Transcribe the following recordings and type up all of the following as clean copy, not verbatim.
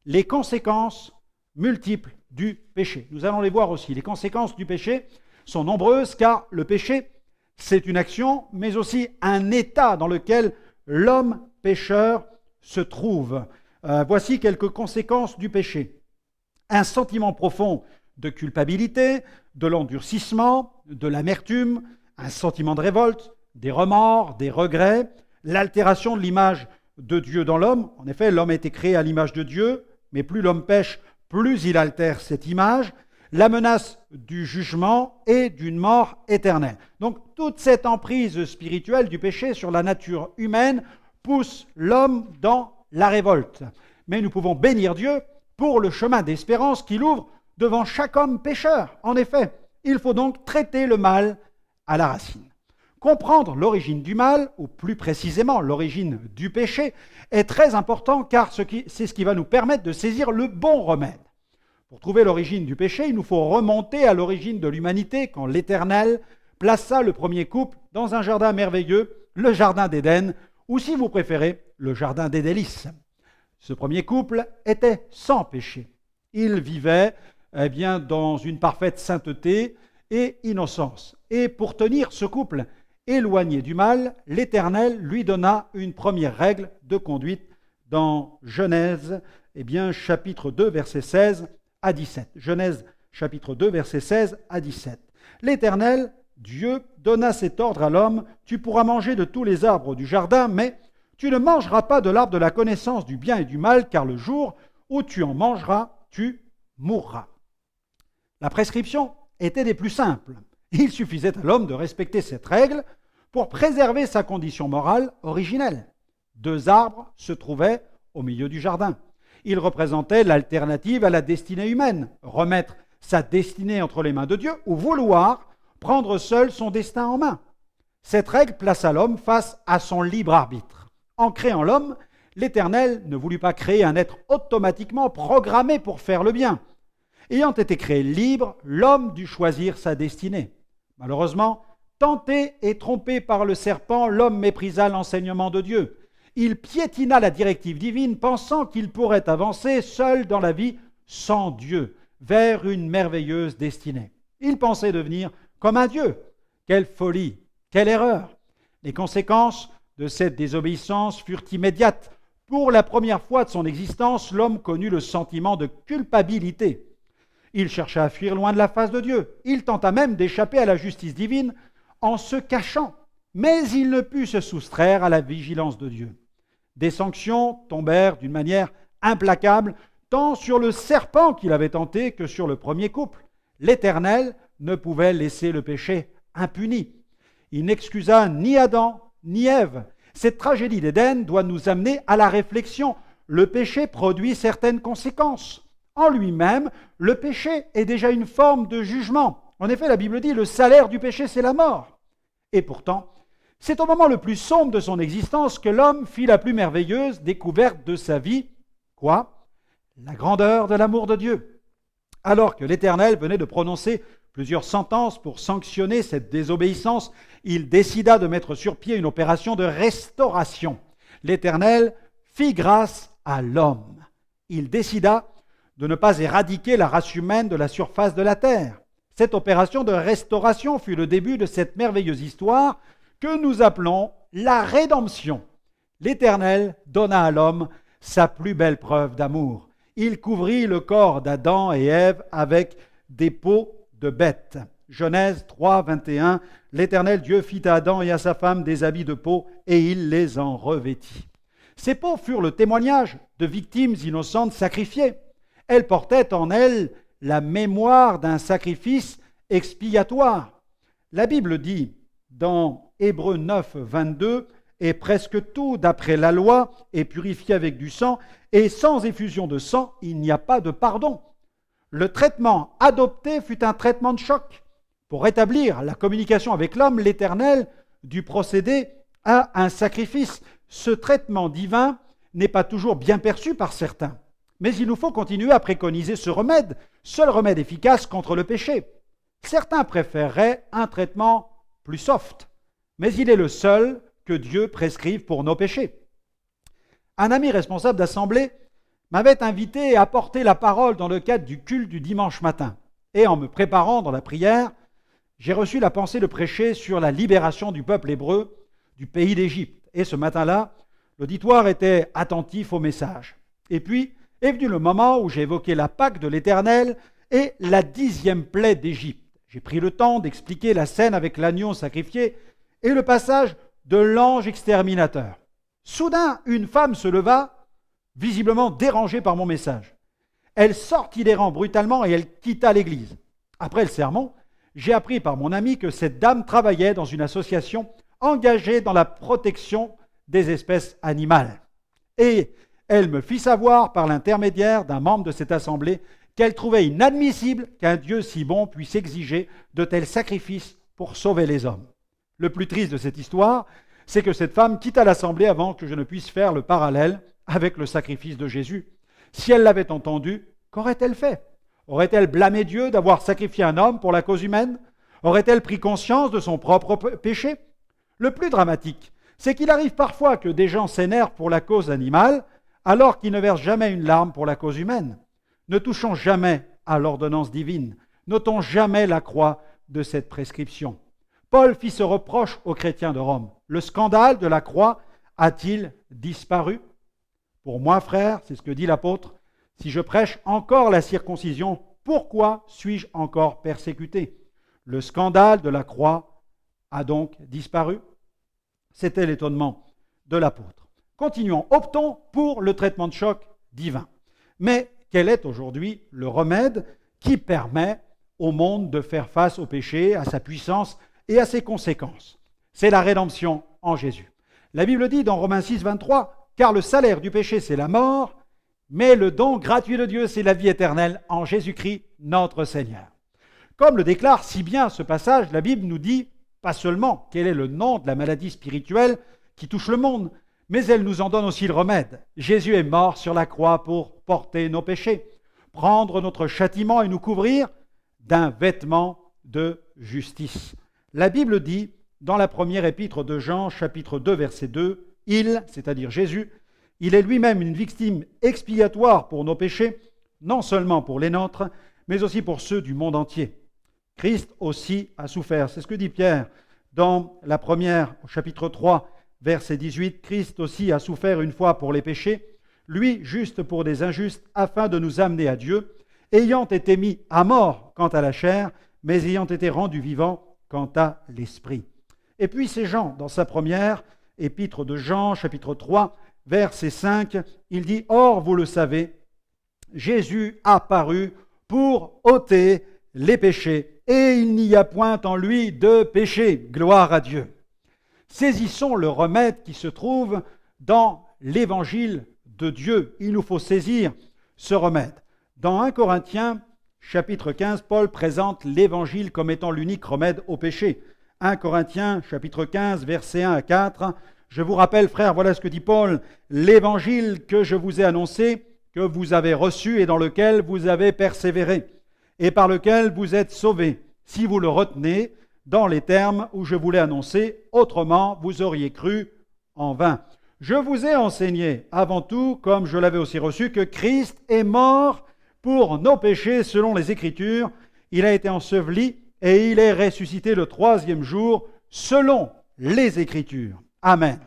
les conséquences multiples du péché. Nous allons les voir aussi. Les conséquences du péché sont nombreuses car le péché, c'est une action, mais aussi un état dans lequel l'homme pécheur se trouve. Voici quelques conséquences du péché. Un sentiment profond de culpabilité, de l'endurcissement, de l'amertume, un sentiment de révolte, des remords, des regrets, l'altération de l'image de Dieu dans l'homme. En effet, l'homme a été créé à l'image de Dieu, mais plus l'homme pêche, plus il altère cette image, la menace du jugement et d'une mort éternelle. Donc toute cette emprise spirituelle du péché sur la nature humaine pousse l'homme dans la révolte. Mais nous pouvons bénir Dieu pour le chemin d'espérance qu'il ouvre devant chaque homme pécheur. En effet, il faut donc traiter le mal à la racine. Comprendre l'origine du mal, ou plus précisément l'origine du péché, est très important car c'est ce qui va nous permettre de saisir le bon remède. Pour trouver l'origine du péché, il nous faut remonter à l'origine de l'humanité quand l'Éternel plaça le premier couple dans un jardin merveilleux, le jardin d'Éden, ou si vous préférez, le jardin des délices. Ce premier couple était sans péché. Il vivait dans une parfaite sainteté et innocence. Et pour tenir ce couple éloigné du mal, l'Éternel lui donna une première règle de conduite dans Genèse, chapitre 2, verset 16 à 17. Genèse, chapitre 2, verset 16 à 17. L'Éternel, Dieu, donna cet ordre à l'homme: tu pourras manger de tous les arbres du jardin, mais tu ne mangeras pas de l'arbre de la connaissance du bien et du mal, car le jour où tu en mangeras, tu mourras. La prescription était des plus simples. Il suffisait à l'homme de respecter cette règle pour préserver sa condition morale originelle. 2 arbres se trouvaient au milieu du jardin. Ils représentaient l'alternative à la destinée humaine, remettre sa destinée entre les mains de Dieu ou vouloir prendre seul son destin en main. Cette règle plaça l'homme face à son libre arbitre. En créant l'homme, l'Éternel ne voulut pas créer un être automatiquement programmé pour faire le bien. Ayant été créé libre, l'homme dut choisir sa destinée. Malheureusement, tenté et trompé par le serpent, l'homme méprisa l'enseignement de Dieu. Il piétina la directive divine, pensant qu'il pourrait avancer seul dans la vie sans Dieu, vers une merveilleuse destinée. Il pensait devenir comme un Dieu. Quelle folie, quelle erreur! Les conséquences de cette désobéissance furent immédiates. Pour la première fois de son existence, l'homme connut le sentiment de culpabilité. Il chercha à fuir loin de la face de Dieu. Il tenta même d'échapper à la justice divine en se cachant, mais il ne put se soustraire à la vigilance de Dieu. Des sanctions tombèrent d'une manière implacable, tant sur le serpent qu'il avait tenté que sur le premier couple. L'Éternel ne pouvait laisser le péché impuni. Il n'excusa ni Adam ni Ève. Cette tragédie d'Éden doit nous amener à la réflexion. Le péché produit certaines conséquences. En lui-même, le péché est déjà une forme de jugement. En effet, la Bible dit: le salaire du péché, c'est la mort. Et pourtant, c'est au moment le plus sombre de son existence que l'homme fit la plus merveilleuse découverte de sa vie. Quoi? La grandeur de l'amour de Dieu. Alors que l'Éternel venait de prononcer plusieurs sentences pour sanctionner cette désobéissance, il décida de mettre sur pied une opération de restauration. L'Éternel fit grâce à l'homme. Il décida de ne pas éradiquer la race humaine de la surface de la terre. Cette opération de restauration fut le début de cette merveilleuse histoire que nous appelons la rédemption. L'Éternel donna à l'homme sa plus belle preuve d'amour. Il couvrit le corps d'Adam et Ève avec des peaux de bêtes. Genèse 3, 21, l'Éternel Dieu fit à Adam et à sa femme des habits de peau et il les en revêtit. Ces peaux furent le témoignage de victimes innocentes sacrifiées. Elles portaient en elles la mémoire d'un sacrifice expiatoire. La Bible dit dans Hébreux 9, 22, « Et presque tout, d'après la loi, est purifié avec du sang, et sans effusion de sang, il n'y a pas de pardon. » Le traitement adopté fut un traitement de choc. Pour rétablir la communication avec l'homme, l'Éternel dut procéder à un sacrifice. Ce traitement divin n'est pas toujours bien perçu par certains. Mais il nous faut continuer à préconiser ce remède, seul remède efficace contre le péché. Certains préféreraient un traitement plus soft, mais il est le seul que Dieu prescrive pour nos péchés. Un ami responsable d'assemblée m'avait invité à porter la parole dans le cadre du culte du dimanche matin. Et en me préparant dans la prière, j'ai reçu la pensée de prêcher sur la libération du peuple hébreu du pays d'Égypte. Et ce matin-là, l'auditoire était attentif au message. Et puis est venu le moment où j'ai évoqué la Pâque de l'Éternel et la 10e plaie d'Égypte. J'ai pris le temps d'expliquer la scène avec l'agneau sacrifié et le passage de l'ange exterminateur. Soudain, une femme se leva, visiblement dérangée par mon message. Elle sortit des rangs brutalement et elle quitta l'église. Après le sermon, j'ai appris par mon ami que cette dame travaillait dans une association engagée dans la protection des espèces animales. Et elle me fit savoir par l'intermédiaire d'un membre de cette assemblée qu'elle trouvait inadmissible qu'un Dieu si bon puisse exiger de tels sacrifices pour sauver les hommes. Le plus triste de cette histoire, c'est que cette femme quitta l'assemblée avant que je ne puisse faire le parallèle avec le sacrifice de Jésus. Si elle l'avait entendu, qu'aurait-elle fait? Aurait-elle blâmé Dieu d'avoir sacrifié un homme pour la cause humaine? Aurait-elle pris conscience de son propre péché? Le plus dramatique, c'est qu'il arrive parfois que des gens s'énervent pour la cause animale, alors qu'ils ne versent jamais une larme pour la cause humaine. Ne touchons jamais à l'ordonnance divine. Notons jamais la croix de cette prescription. Paul fit ce reproche aux chrétiens de Rome. Le scandale de la croix a-t-il disparu? Pour moi, frère, c'est ce que dit l'apôtre, si je prêche encore la circoncision, pourquoi suis-je encore persécuté? Le scandale de la croix a donc disparu. C'était l'étonnement de l'apôtre. Continuons, optons pour le traitement de choc divin. Mais quel est aujourd'hui le remède qui permet au monde de faire face au péché, à sa puissance et à ses conséquences? C'est la rédemption en Jésus. La Bible dit dans Romains 6, 23, « Car le salaire du péché, c'est la mort, mais le don gratuit de Dieu, c'est la vie éternelle en Jésus-Christ, notre Seigneur. » Comme le déclare si bien ce passage, la Bible nous dit pas seulement quel est le nom de la maladie spirituelle qui touche le monde, mais elle nous en donne aussi le remède. Jésus est mort sur la croix pour porter nos péchés, prendre notre châtiment et nous couvrir d'un vêtement de justice. La Bible dit, dans la première épître de Jean, chapitre 2, verset 2, « Il, c'est-à-dire Jésus, il est lui-même une victime expiatoire pour nos péchés, non seulement pour les nôtres, mais aussi pour ceux du monde entier. Christ aussi a souffert. » C'est ce que dit Pierre dans la première, au chapitre 3, verset 18. « Christ aussi a souffert une fois pour les péchés, lui juste pour des injustes, afin de nous amener à Dieu, ayant été mis à mort quant à la chair, mais ayant été rendu vivant quant à l'esprit. » Et puis c'est Jean, dans sa première épître de Jean, chapitre 3, verset 5, il dit « Or, vous le savez, Jésus a paru pour ôter les péchés, et il n'y a point en lui de péché. Gloire à Dieu. » Saisissons le remède qui se trouve dans l'évangile de Dieu. Il nous faut saisir ce remède. Dans 1 Corinthiens, chapitre 15, Paul présente l'évangile comme étant l'unique remède au péché. 1 Corinthiens, chapitre 15, versets 1 à 4. Je vous rappelle, frères, voilà ce que dit Paul, l'évangile que je vous ai annoncé, que vous avez reçu et dans lequel vous avez persévéré, et par lequel vous êtes sauvés, si vous le retenez dans les termes où je vous l'ai annoncé, autrement vous auriez cru en vain. Je vous ai enseigné avant tout, comme je l'avais aussi reçu, que Christ est mort pour nos péchés selon les Écritures. Il a été enseveli et il est ressuscité le 3e jour selon les Écritures. Amen.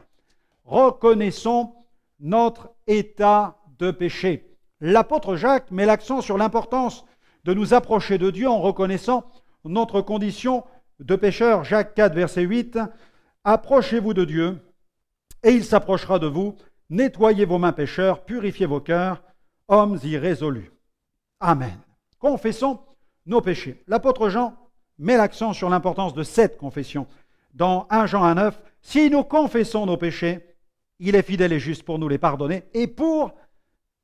Reconnaissons notre état de péché. L'apôtre Jacques met l'accent sur l'importance de nous approcher de Dieu en reconnaissant notre condition de pécheur. Jacques 4, verset 8. « Approchez-vous de Dieu, et il s'approchera de vous. Nettoyez vos mains pécheurs, purifiez vos cœurs, hommes irrésolus. » Amen. Confessons nos péchés. L'apôtre Jean met l'accent sur l'importance de cette confession. Dans 1 Jean 1, 9, « Si nous confessons nos péchés, il est fidèle et juste pour nous les pardonner et pour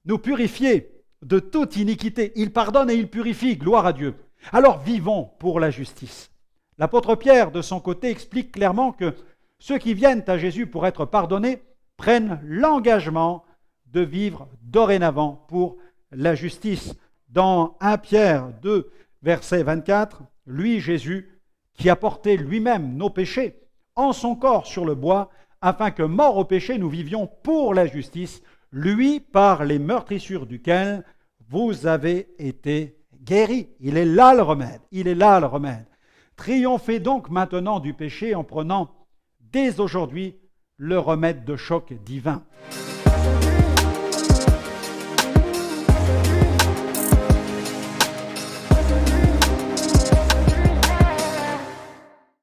nous purifier de toute iniquité. » Il pardonne et il purifie, gloire à Dieu. Alors vivons pour la justice. L'apôtre Pierre, de son côté, explique clairement que ceux qui viennent à Jésus pour être pardonnés prennent l'engagement de vivre dorénavant pour la justice. Dans 1 Pierre 2, verset 24, « Lui, Jésus, qui a porté lui-même nos péchés en son corps sur le bois, afin que, morts au péché, nous vivions pour la justice, lui par les meurtrissures duquel vous avez été guéris. Il est là le remède. Il est là le remède. Triomphez donc maintenant du péché en prenant dès aujourd'hui le remède de choc divin.